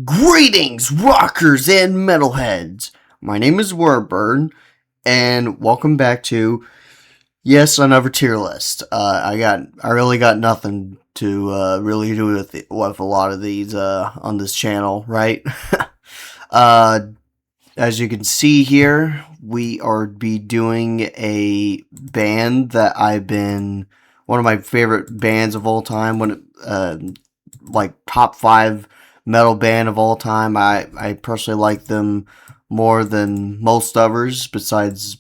Greetings, rockers and metalheads. My name is Warbird, and welcome back to another tier list. I really got nothing to really do with a lot of these on this channel, right? uh, as you can see here, we are be doing a band that I've been one of my favorite bands of all time. Like top five metal band of all time. I personally like them more than most others, besides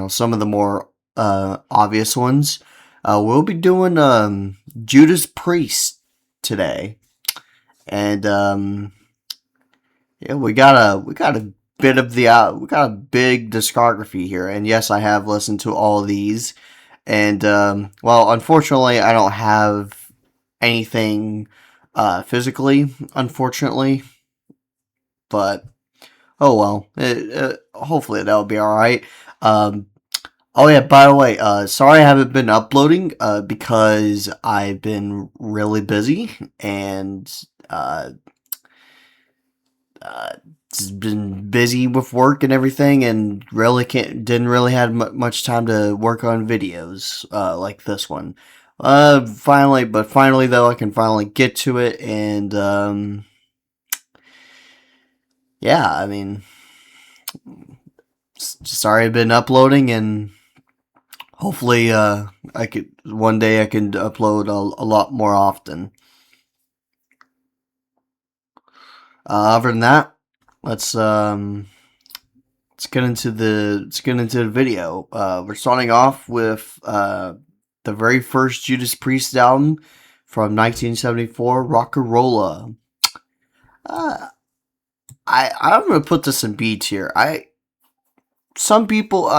some of the more obvious ones. We'll be doing Judas Priest today, and yeah, we got a bit of the we got a big discography here, and yes, I have listened to all of these, and well, unfortunately, I don't have anything physically, unfortunately, but oh well. Hopefully that'll be all right. Um, oh yeah, by the way, sorry I haven't been uploading because I've been really busy and uh, uh, just been busy with work and everything, and really didn't really have much time to work on videos like this one. Finally though, I can finally get to it, and yeah, I mean, sorry I've been uploading, and hopefully I could one day I can upload a lot more often. Other than that, let's um let's get into the video. We're starting off with the very first Judas Priest album from 1974, Rock'n'Rolla. Uh, I'm gonna put this in B tier. Some people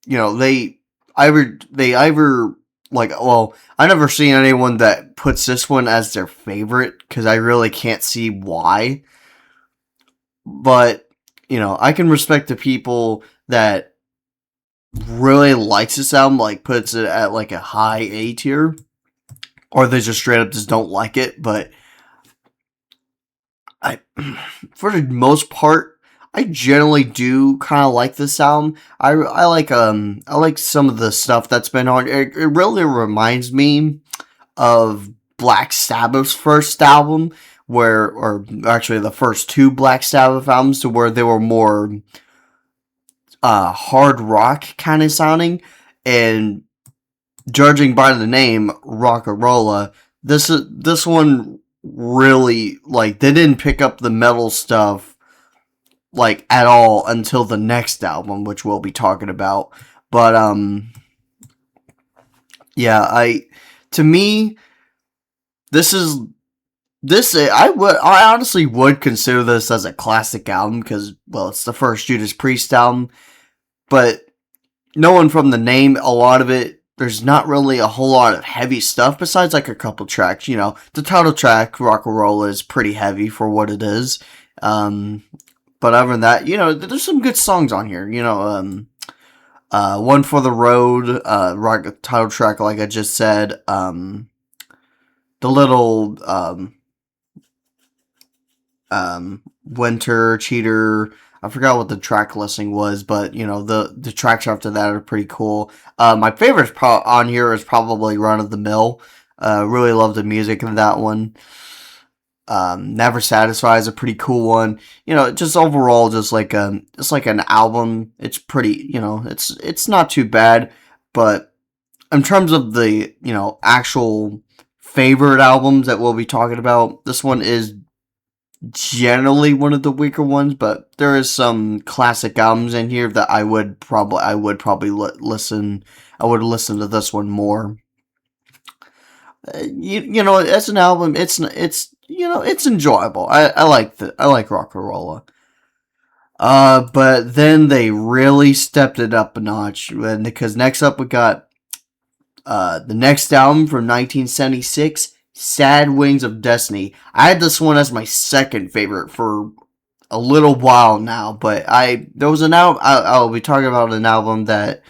they either like, well, I never seen anyone that puts this one as their favorite because I really can't see why. But I can respect the people that really likes this album, like puts it at like a high A tier, or they just straight up just don't like it. But I, for the most part, I generally do kind of like this album. I like some of the stuff that's been on. It really reminds me of Black Sabbath's first album, or actually the first two Black Sabbath albums, to where they were more hard rock kind of sounding, and judging by the name Rock'n'Rolla, this one really, like, they didn't pick up the metal stuff like at all until the next album, which we'll be talking about. But yeah, to me this is I honestly would consider this as a classic album because, well, it's the first Judas Priest album, but knowing from the name, a lot of it, there's not really a whole lot of heavy stuff besides like a couple tracks. The title track, Rock and Roll, is pretty heavy for what it is. But other than that, there's some good songs on here. One for the Road, rock title track, like I just said. The little Winter, Cheater. I forgot what the track listing was, but the tracks after that are pretty cool. My favorite on here is probably Run of the Mill. Really love the music of that one. Never Satisfy is a pretty cool one. Just overall, just like an album. It's pretty. It's not too bad, but in terms of the actual favorite albums that we'll be talking about, this one is generally one of the weaker ones, but there is some classic albums in here that I would probably listen. I would listen to this one more. As an album, it's enjoyable. I like Rock'n'Rolla. But then they really stepped it up a notch, because next up we got the next album from 1976, Sad Wings of Destiny. I had this one as my second favorite for a little while now, but there was an album, I'll be talking about an album that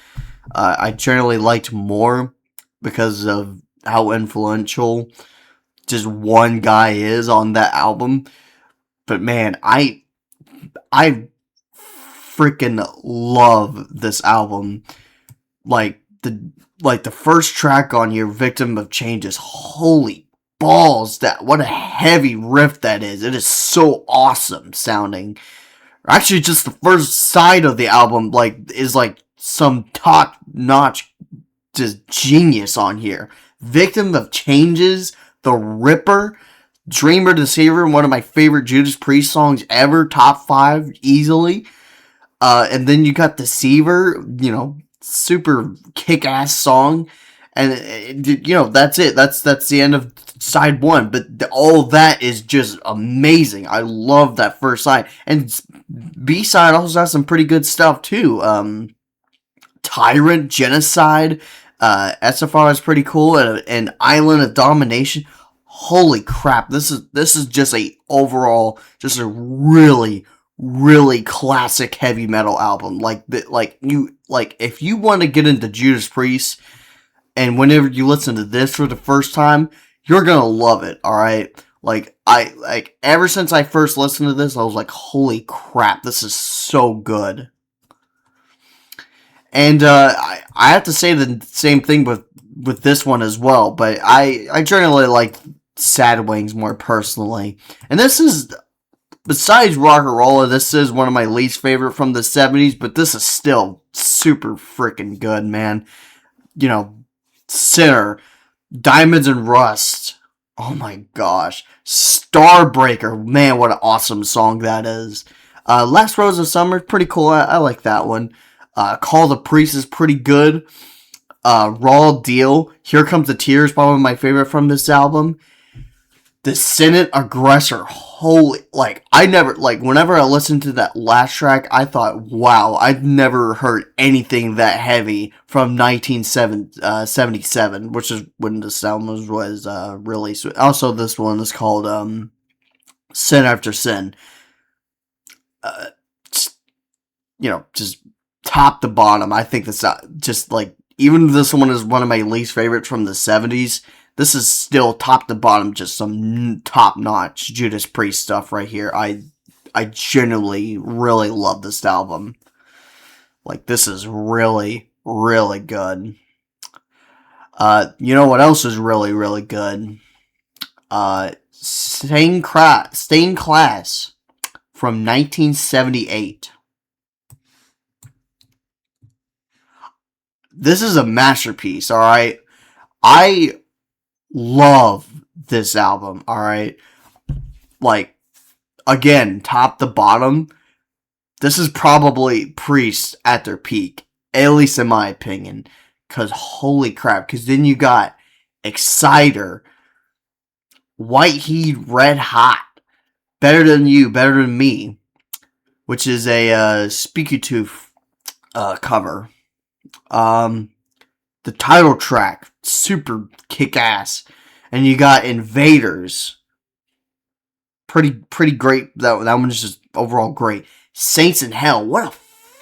I generally liked more because of how influential just one guy is on that album. but man, I freaking love this album. Like the first track on here, Victim of Change, is holy balls, that what a heavy riff that is. It is so awesome sounding. Actually, just the first side of the album is like some top notch just genius on here. Victim of Changes, The Ripper, Dreamer Deceiver, one of my favorite Judas Priest songs ever, top 5 easily. And then you got Deceiver, super kick-ass song. And, that's it. That's the end of side 1. But all that is just amazing. I love that first side. And B-side also has some pretty good stuff, too. Tyrant, Genocide, SFR is pretty cool. And Island of Domination. Holy crap. This is just a really, really classic heavy metal album. If you want to get into Judas Priest, and whenever you listen to this for the first time, you're gonna love it. All right, ever since I first listened to this, I was like, holy crap, this is so good. And I have to say the same thing with this one as well. But I generally like Sad Wings more personally, and this is. Besides Rock'n'Rolla, this is one of my least favorite from the 70s, but this is still super freaking good, man. Sinner, Diamonds and Rust, oh my gosh. Starbreaker, man, what an awesome song that is. Last Rose of Summer, pretty cool, I like that one. Call the Priest is pretty good. Raw Deal, Here Comes the Tears, probably my favorite from this album. The Senate Aggressor, whenever I listened to that last track, I thought, wow, I've never heard anything that heavy from 1977, which is when this album was released. Also, this one is called Sin After Sin. Just top to bottom, I think this, even if this one is one of my least favorites from the 70s, this is still top to bottom, just some top-notch Judas Priest stuff right here. I genuinely really love this album. This is really, really good. You know what else is really, really good? Stained Class from 1978. This is a masterpiece, alright? I love this album, alright? Again, top to bottom, this is probably Priest at their peak, at least in my opinion, because holy crap, because then you got Exciter, White Heat, Red Hot, Better Than You, Better Than Me, which is a Speaky Tooth cover. The title track, super kick-ass. And you got Invaders. Pretty great. That one is just overall great. Saints in Hell. What a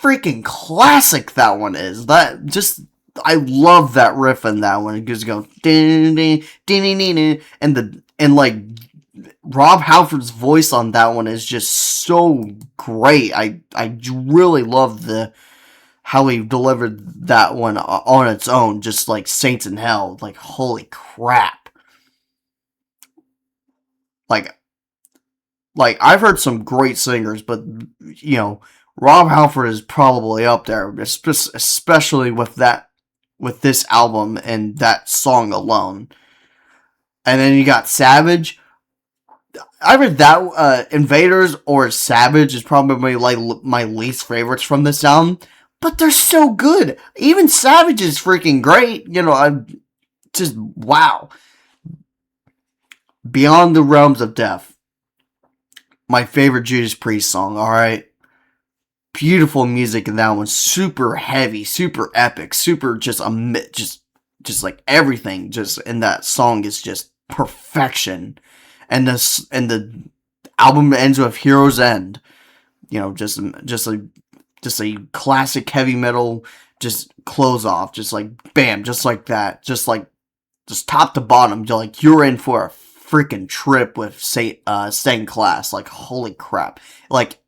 freaking classic that one is. I love that riff in that one. It just goes and Rob Halford's voice on that one is just so great. I really love how he delivered that one on its own, just like Saints in Hell. Holy crap. I've heard some great singers, but, Rob Halford is probably up there, especially with this album and that song alone. And then you got Savage. I read that, Invaders or Savage is probably, my least favorites from this album. But they're so good. Even Savage is freaking great. I'm just, wow. Beyond the Realms of Death. My favorite Judas Priest song, alright? Beautiful music in that one. Super heavy, super epic, super just everything just in that song is just perfection. And the album ends with Hero's End. Just a classic heavy metal, just close off, just bam, just like that, just top to bottom, you're in for a freaking trip with Stained Class. Like, holy crap. Like,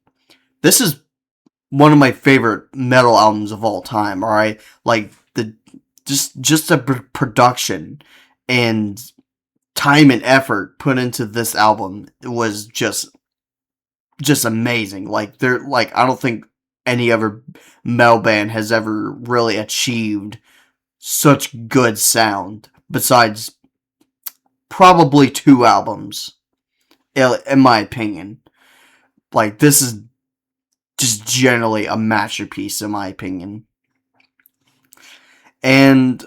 this is one of my favorite metal albums of all time, alright? Like, just the production and time and effort put into this album was just amazing. Like, I don't think any other metal band has ever really achieved such good sound besides probably 2 albums, in my opinion. Like, this is just generally a masterpiece, in my opinion. And,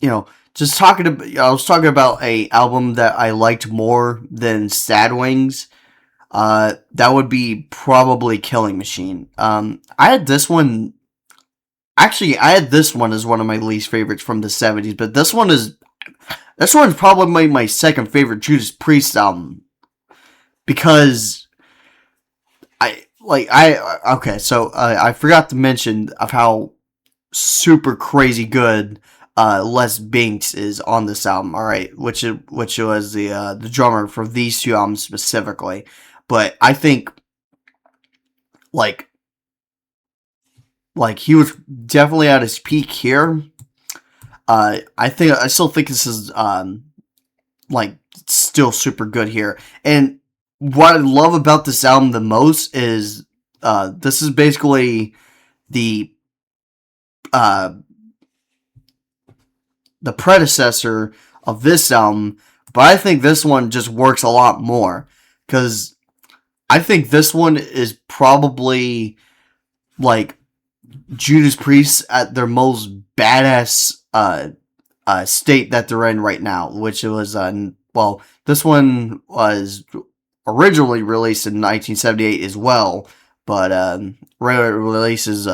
you know, I was talking about a album that I liked more than Sad Wings. That would be probably Killing Machine. I had this one. Actually, I had this one as one of my least favorites from the 70s, but this one's probably my second favorite Judas Priest album. Because I forgot to mention of how super crazy good Les Binks is on this album, alright, which was the drummer for these 2 albums specifically. But I think like he was definitely at his peak here. I still think this is like still super good here. And what I love about this album the most is this is basically the predecessor of this album, but I think this one just works a lot more, because I think this one is probably like Judas Priest at their most badass state that they're in right now, which was this one was originally released in 1978 as well, but releases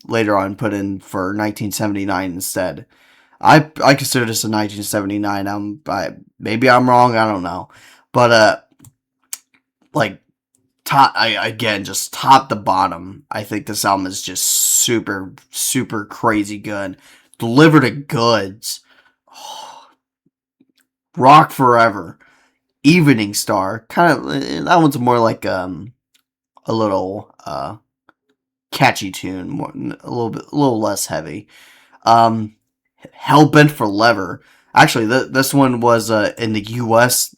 later on put in for 1979 instead. I consider this a 1979. Maybe I'm wrong. I don't know, but just top to bottom, I think this album is just super, super crazy good. Deliver the Goods, Rock Forever, Evening Star. Kind of, that one's more like a little catchy tune, a little less heavy. Hellbent for Leather. Actually, this one was in the U.S.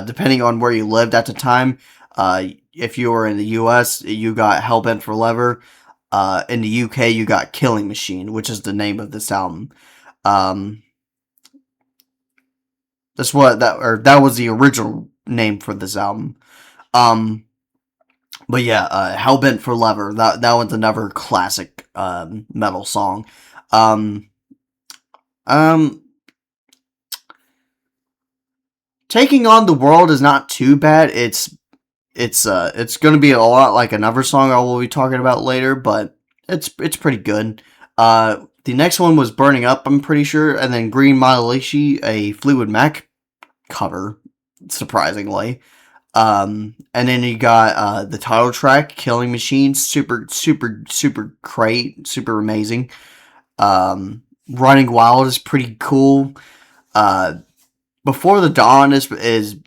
Depending on where you lived at the time. If you were in the U.S., you got Hellbent for Leather. In the UK, you got Killing Machine, which is the name of this album. That was the original name for this album. But yeah, Hellbent for Leather. That one's another classic metal song. Taking on the World is not too bad. It's going to be a lot like another song I will be talking about later, but it's pretty good. The next one was Burning Up, I'm pretty sure, and then Green Mahalishi, a Fleetwood Mac cover, surprisingly. And then you got the title track, Killing Machine, super, super, super great, super amazing. Running Wild is pretty cool. Before the Dawn is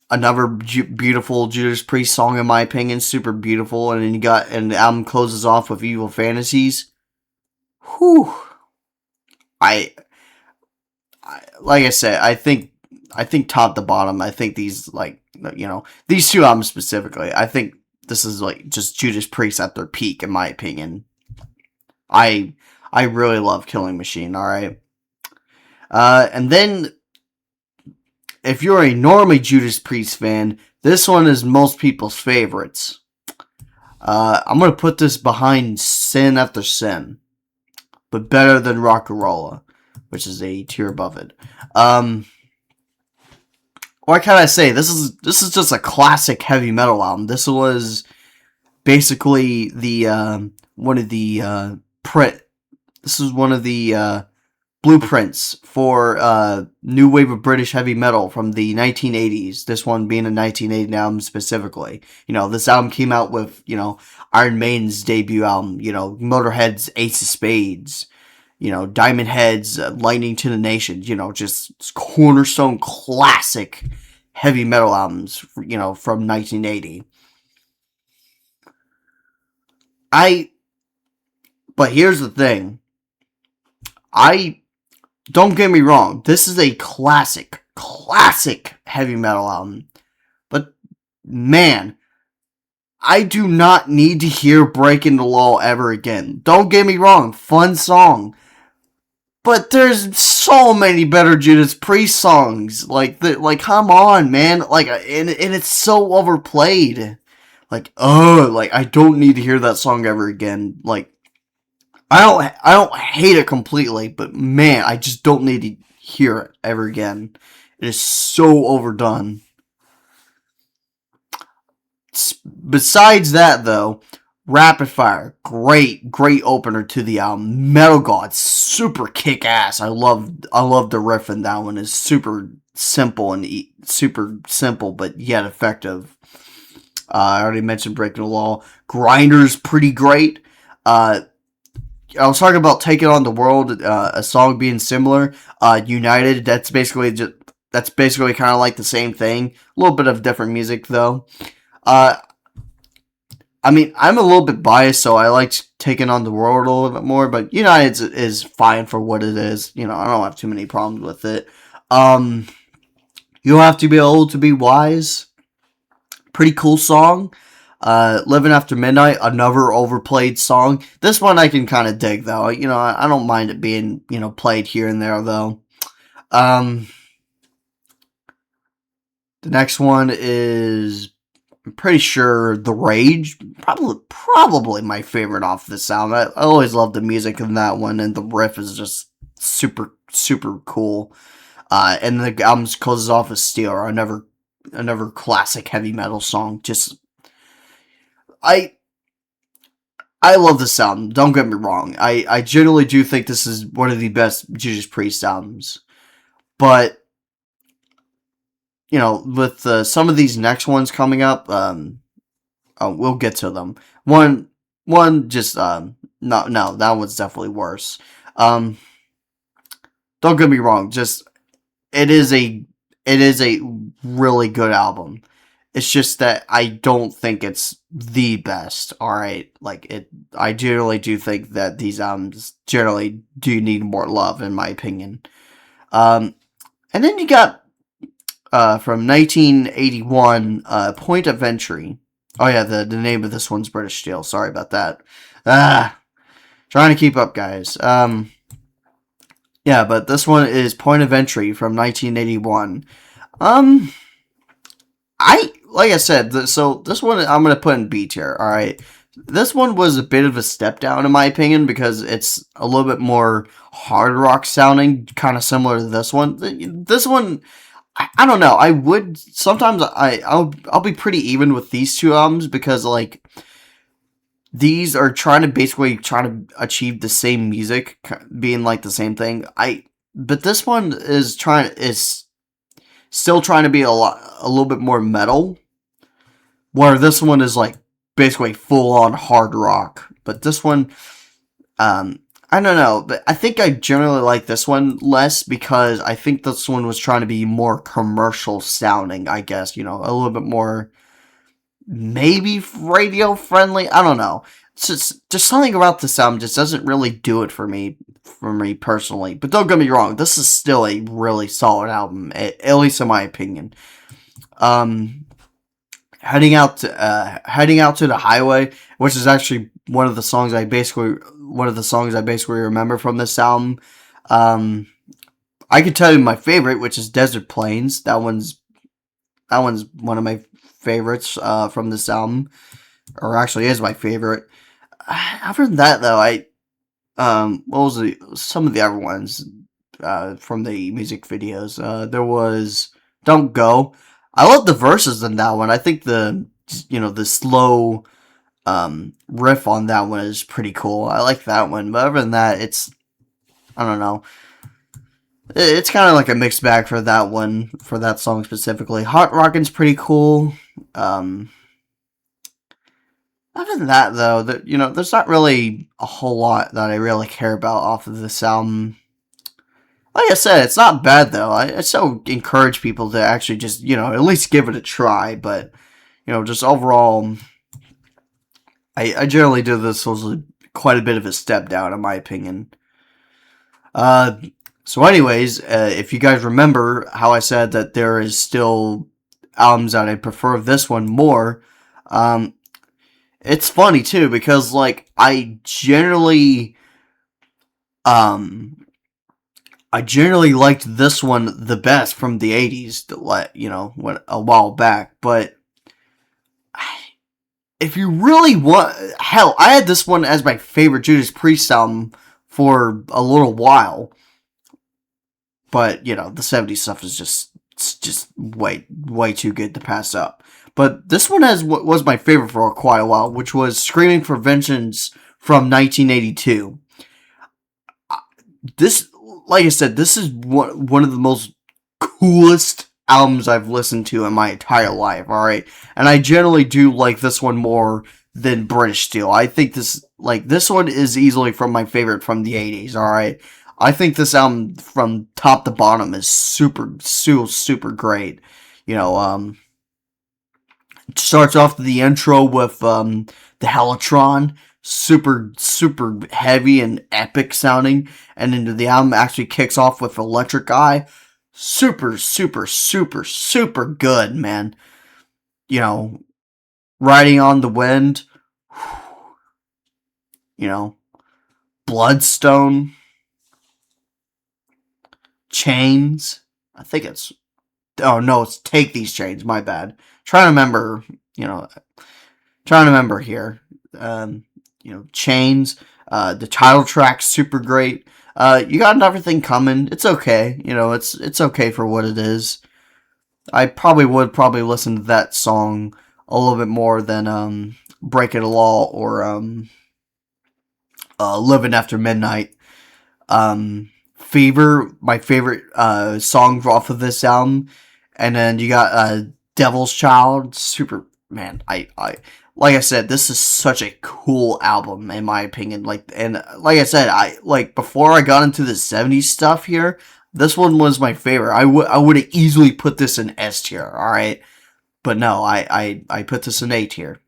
another beautiful Judas Priest song, in my opinion, super beautiful. And then the album closes off with Evil Fantasies. Whew. Like I said, I think top to bottom, I think these, these 2 albums specifically, I think this is like just Judas Priest at their peak, in my opinion. I really love Killing Machine, alright? And then, if you're a normally Judas Priest fan, this one is most people's favorites. I'm going to put this behind Sin After Sin, but better than Rock'n'Rolla, which is a tier above it. What can I say? This is just a classic heavy metal album. This was basically one of the blueprints for new wave of British heavy metal from the 1980s. This one being a 1980 album specifically. This album came out with, Iron Maiden's debut album, Motorhead's Ace of Spades, Diamond Heads, Lightning to the Nations, just cornerstone classic heavy metal albums, from 1980. But here's the thing. Don't get me wrong, this is a classic heavy metal album. But, man, I do not need to hear Breaking the Law ever again. Don't get me wrong, fun song. But there's so many better Judas Priest songs. Come on, man. And it's so overplayed. I don't need to hear that song ever again. I don't hate it completely, but man, I just don't need to hear it ever again. It is so overdone. Besides that, though, Rapid Fire, great opener to the album. Metal God, super kick ass. I love the riff in that one. It's super simple but yet effective. I already mentioned Breaking the Law. Grinder's pretty great. I was talking about Taking on the World, a song being similar. United, that's basically kind of like the same thing. A little bit of different music though. I'm a little bit biased, so I like Taking on the World a little bit more, but United is fine for what it is. I don't have too many problems with it. You Don't Have to Be Old to Be Wise. Pretty cool song. Living After Midnight, another overplayed song. This one I can kind of dig, though. I don't mind it being, played here and there, though. The next one is, I'm pretty sure, The Rage. Probably my favorite off this album. I always love the music in that one, and the riff is just super, super cool. And the album closes off with Steel, another classic heavy metal song. I love this album. Don't get me wrong. I generally do think this is one of the best Judas Priest albums. But with some of these next ones coming up, we'll get to them. One just no, that one's definitely worse. Don't get me wrong. It is a really good album. It's just that I don't think it's the best. All right, I generally do think that these albums generally do need more love, in my opinion. And then you got from 1981, Point of Entry. Oh yeah, the name of this one's British Steel. Sorry about that. Trying to keep up, guys. Yeah, but this one is Point of Entry from 1981. Like I said, so this one I'm going to put in B tier, alright? This one was a bit of a step down in my opinion because it's a little bit more hard rock sounding, kind of similar to this one. This one, I don't know, I'll be pretty even with these two albums because, these are trying to achieve the same music, being the same thing. But this one is still trying to be a little bit more metal, where this one is basically full on hard rock. But this one, I don't know, but I think I generally like this one less because I think this one was trying to be more commercial sounding, I guess, a little bit more maybe radio friendly. I don't know. It's just something about this album just doesn't really do it for me personally. But don't get me wrong, this is still a really solid album, at least in my opinion. Heading out to the Highway, which is actually one of the songs I basically remember from this album. I could tell you my favorite, which is Desert Plains. That one's one of my favorites from this album, or actually is my favorite. Other than that, though, what was some of the other ones from the music videos? There was Don't Go. I love the verses in that one. I think the slow riff on that one is pretty cool. I like that one. But other than that, I don't know. It's kind of like a mixed bag for that one, for that song specifically. Hot Rockin's pretty cool. Other than that, though, there's not really a whole lot that I really care about off of this album. Like I said, it's not bad though. I still encourage people to actually just at least give it a try. But just overall, I generally do this was quite a bit of a step down in my opinion. Uh, so anyways, if you guys remember how I said that there is still albums that I prefer this one more, um, it's funny too because like um, I generally liked this one the best from the '80s. When a while back, but if you really want, hell, I had this one as my favorite Judas Priest album for a little while. But the '70s stuff is just way too good to pass up. But this one was my favorite for quite a while, which was "Screaming for Vengeance" from 1982. This, like I said, this is one of the most coolest albums I've listened to in my entire life. All right, and I generally do like this one more than British Steel. I think this one is easily from my favorite from the '80s. All right. I think this album from top to bottom is super great. It starts off the intro with the Hellatron, super heavy and epic sounding, and then the album actually kicks off with Electric Eye. Super good, man. Riding on the Wind. Bloodstone. Chains. I think it's. Oh no, it's Take These Chains. My bad. Trying to remember. Trying to remember here. Chains. The title track's super great. You Got Everything Coming. It's okay. It's okay for what it is. I would listen to that song a little bit more than Breaking the Law or Living After Midnight. Fever, my favorite song off of this album, and then you got Devil's Child. Super, man. I like I said, this is such a cool album in my opinion. Like I said, before I got into the '70s stuff here, this one was my favorite. I would have easily put this in S tier. All right, but no, I put this in A tier.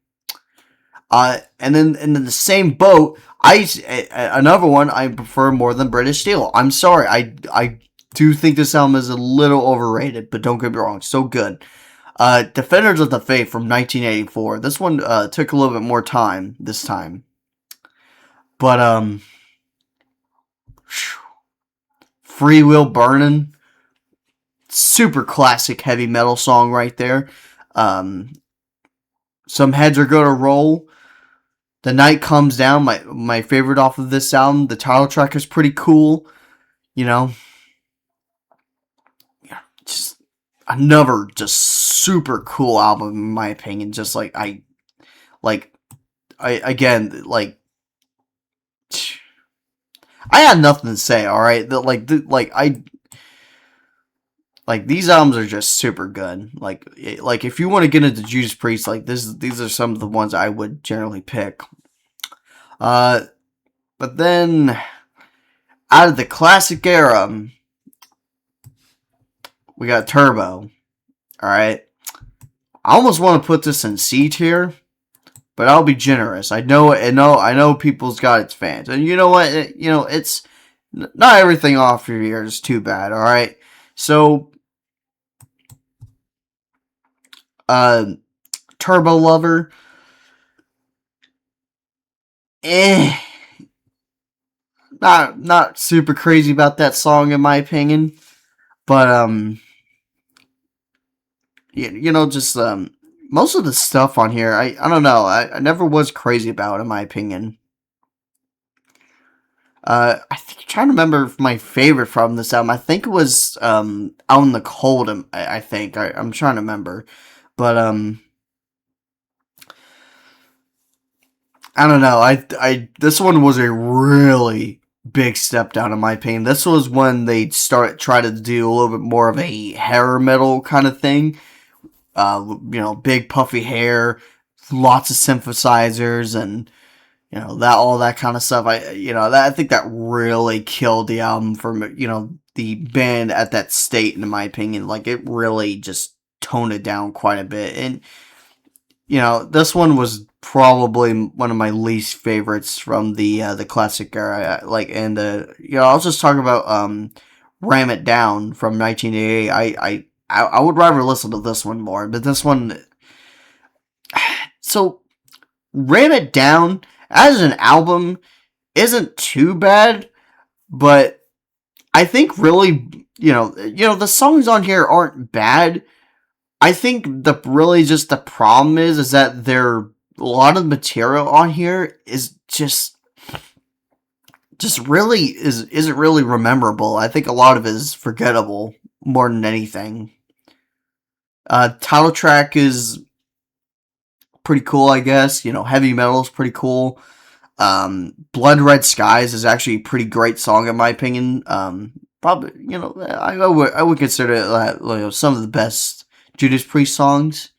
And then in the same boat, another one I prefer more than British Steel. I'm sorry, I do think this album is a little overrated, but don't get me wrong, so good. Defenders of the Faith from 1984. This one took a little bit more time this time, but Free Will Burning, super classic heavy metal song right there. Some Heads Are Gonna Roll. The Night Comes Down, my favorite off of this album. The title track is pretty cool. Just another just super cool album in my opinion. Just again, I had nothing to say. All right, these albums are just super good. Like if you want to get into Judas Priest, these are some of the ones I would generally pick. But then out of the classic era, we got Turbo. All right, I almost want to put this in C tier, but I'll be generous. I know people's got its fans, and you know what? It's not everything off here is too bad. All right, so. Turbo Lover. Not super crazy about that song in my opinion. But just most of the stuff on here, I don't know. I never was crazy about in my opinion. I think I'm trying to remember my favorite from this album. I think it was Out in the Cold. I think I'm trying to remember. But I don't know. This one was a really big step down in my opinion. This was when they try to do a little bit more of a hair metal kind of thing. Big puffy hair, lots of synthesizers and that all that kind of stuff. I think that really killed the album from the band at that state, in my opinion. Like, it really just toned it down quite a bit. And this one was probably one of my least favorites from the classic era. Like, and I'll just talk about Ram It Down from 1988. I would rather listen to this one more, but this one. So, Ram It Down as an album isn't too bad, but I think really, the songs on here aren't bad. I think the problem is that a lot of material on here is just really isn't really memorable. I think a lot of it is forgettable more than anything. Title track is pretty cool, I guess. Heavy Metal is pretty cool. Blood Red Skies is actually a pretty great song in my opinion. Probably, I would consider it some of the best Judas Priest songs.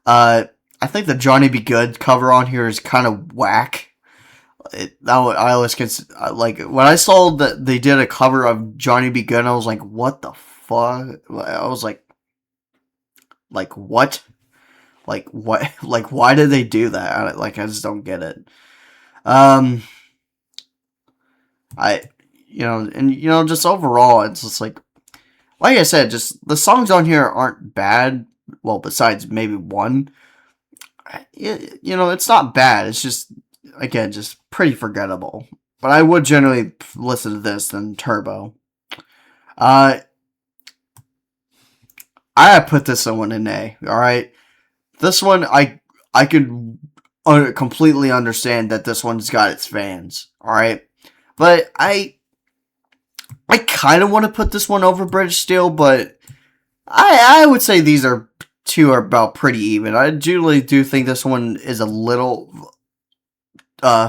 I think the Johnny B. Good cover on here is kind of whack. I always consider, like, when I saw that they did a cover of Johnny B. Good, I was like, what the fuck? I was like, what? Like, what? Like, why did they do that? I just don't get it. Just overall, it's just like I said, just the songs on here aren't bad. Well, besides maybe one. It's not bad. It's just, again, just pretty forgettable. But I would generally listen to this than Turbo. I put this one in A. All right, this one I could completely understand that this one's got its fans. All right, but I kind of want to put this one over British Steel, but I would say these two are about pretty even. I generally do think this one is a little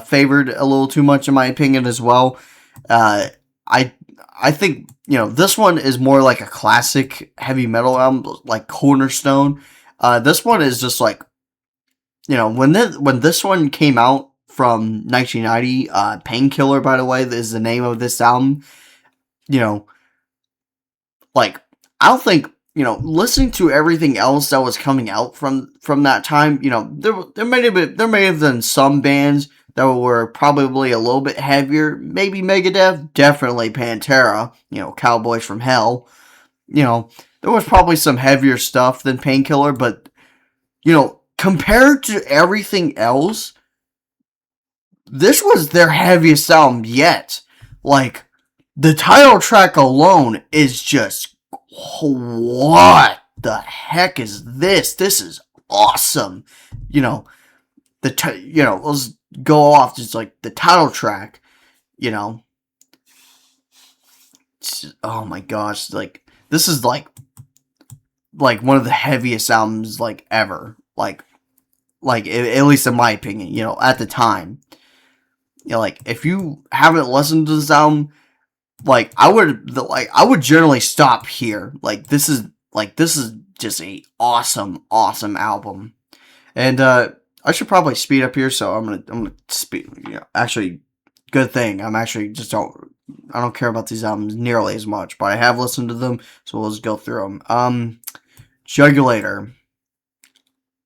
favored a little too much in my opinion as well. I think this one is more like a classic heavy metal album, like Cornerstone. This one is just like when this one came out from 1990. Painkiller, by the way, is the name of this album. Like, I don't think, listening to everything else that was coming out from that time, there may have been some bands that were probably a little bit heavier. Maybe Megadeth, definitely Pantera, Cowboys from Hell. There was probably some heavier stuff than Painkiller, but, compared to everything else, this was their heaviest album yet. Like, the title track alone is just, what the heck is this? This is awesome. Let's go off just like the title track, oh my gosh, like, this is like one of the heaviest albums like ever, like at least in my opinion, at the time. Like, if you haven't listened to this album, I would generally stop here. Like, this is just a awesome album. And I should probably speed up here, so I'm gonna speed. Actually, good thing I don't care about these albums nearly as much, but I have listened to them, so we'll just go through them. Jugulator.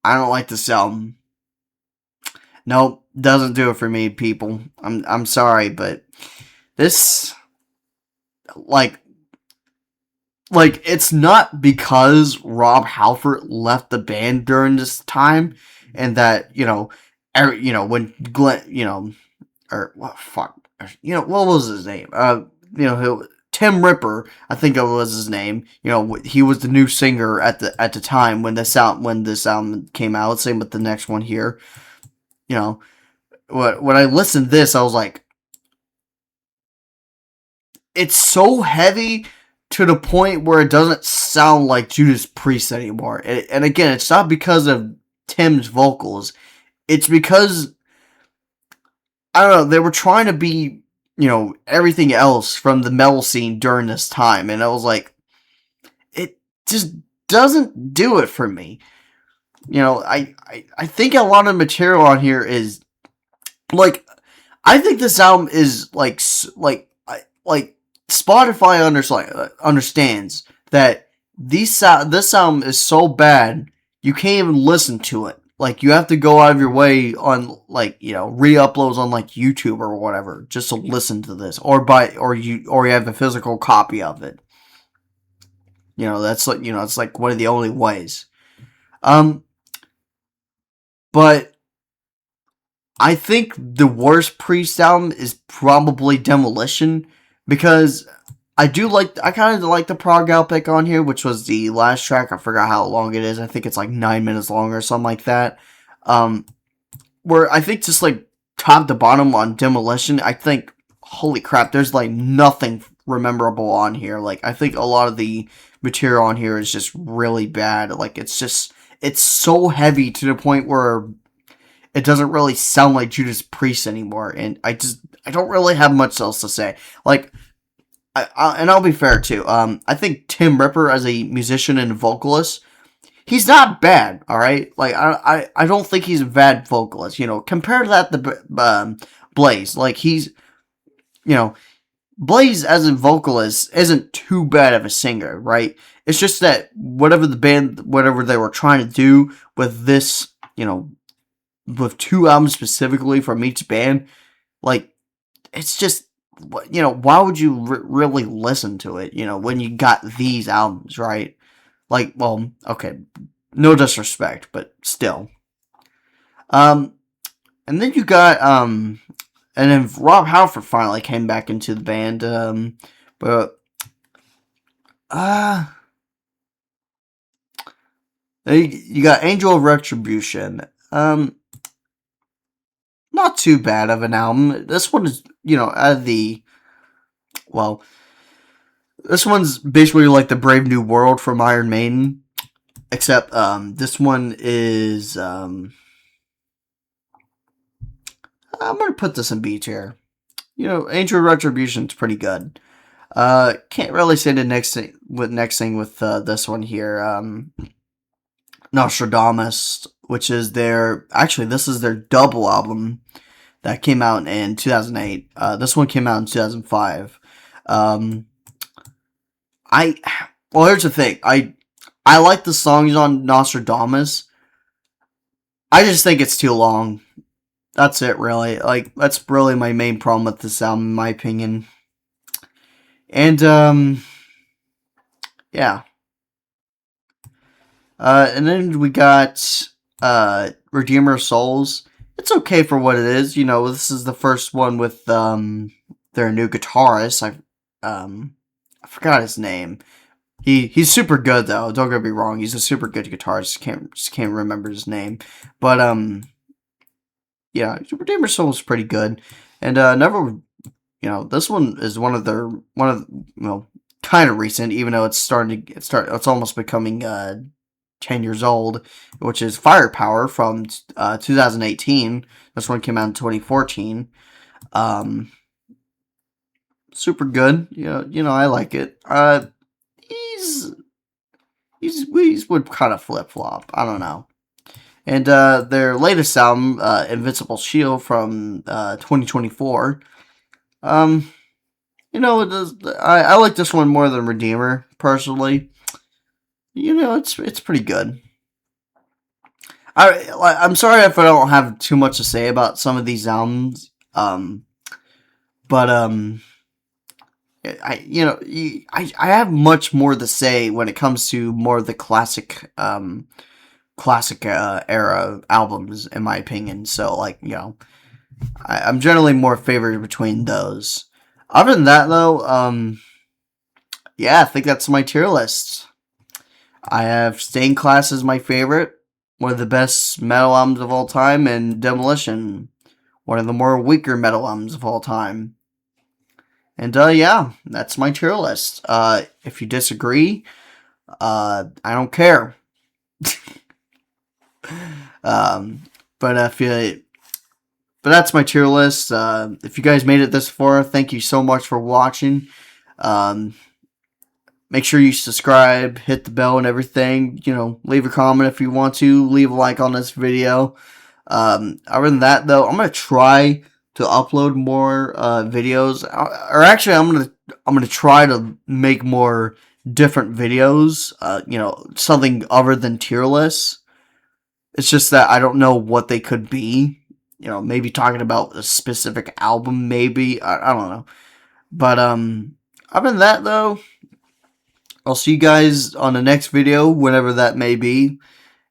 I don't like this album. Nope, doesn't do it for me, people. I'm sorry, but this, like it's not because Rob Halford left the band during this time, and that when Glenn, or what what was his name? Tim Ripper, I think it was his name. He was the new singer at the time when this album came out. Same with the next one here. When I listened to this, I was like, it's so heavy to the point where it doesn't sound like Judas Priest anymore. And again, it's not because of Tim's vocals. It's because, I don't know, they were trying to be, everything else from the metal scene during this time. And I was like, it just doesn't do it for me. I think a lot of material on here is like, I think this album is like Spotify understands that this album is so bad you can't even listen to it. Like, you have to go out of your way on, like, re-uploads on, like, YouTube or whatever just to listen to this, or you have the physical copy of it. That's like, it's like one of the only ways. Um, but I think the worst Priest album is probably Demolition, because I kind of like the prog epic on here, which was the last track. I forgot how long it is. I think it's like 9 minutes long or something like that. Um, where I think just like top to bottom on Demolition, I think, holy crap, there's like nothing rememberable on here. Like, I think a lot of the material on here is just really bad. Like, it's so heavy to the point where it doesn't really sound like Judas Priest anymore, and I don't really have much else to say. Like, and I'll be fair too. I think Tim Ripper as a musician and vocalist, he's not bad. All right, like, I don't think he's a bad vocalist. Compare that to Blaze. Like, Blaze as a vocalist isn't too bad of a singer, right? It's just that whatever they were trying to do with this, with two albums specifically from each band, like, it's just, why would you really listen to it, when you got these albums, right? Like, well, okay, no disrespect, but still. Um, and then you got, and then Rob Halford finally came back into the band, but, uh, you got Angel of Retribution. Not too bad of an album. This one is, out of the, well, this one's basically like the Brave New World from Iron Maiden, except this one is I'm gonna put this in B tier. Angel Retribution's pretty good. Can't really say the next thing with this one here. Nostradamus, which is this is their double album that came out in 2008. This one came out in 2005. Here's the thing. I like the songs on Nostradamus. I just think it's too long. That's it, really. Like, that's really my main problem with this album, in my opinion. And, yeah. And then we got, Redeemer of Souls. It's okay for what it is. This is the first one with, their new guitarist. I forgot his name. He's super good though. Don't get me wrong. He's a super good guitarist. Just can't remember his name. But yeah, Redeemer Soul is pretty good. And this one is one of kind of recent, even though it's almost becoming 10 years old, which is Firepower from 2018. This one came out in 2014. Super good. I like it. He's would kind of flip flop. I don't know. And their latest album, Invincible Shield from 2024. I like this one more than Redeemer personally. It's pretty good. I'm sorry if I don't have too much to say about some of these albums. But I have much more to say when it comes to more of the classic era albums, in my opinion. So, like, I'm generally more favored between those. Other than that, though, yeah, I think that's my tier list. I have Stained Class as my favorite, one of the best metal albums of all time, and Demolition, one of the more weaker metal albums of all time. And yeah, that's my tier list. If you disagree, I don't care. But that's my tier list. If you guys made it this far, thank you so much for watching. Make sure you subscribe, hit the bell and everything. Leave a comment if you want to. Leave a like on this video. Other than that, though, I'm going to try to upload more videos. Or actually, I'm gonna try to make more different videos. Something other than tier lists. It's just that I don't know what they could be. Maybe talking about a specific album, maybe. I don't know. But other than that, though, I'll see you guys on the next video, whenever that may be.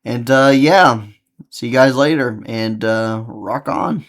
And yeah, see you guys later, and rock on.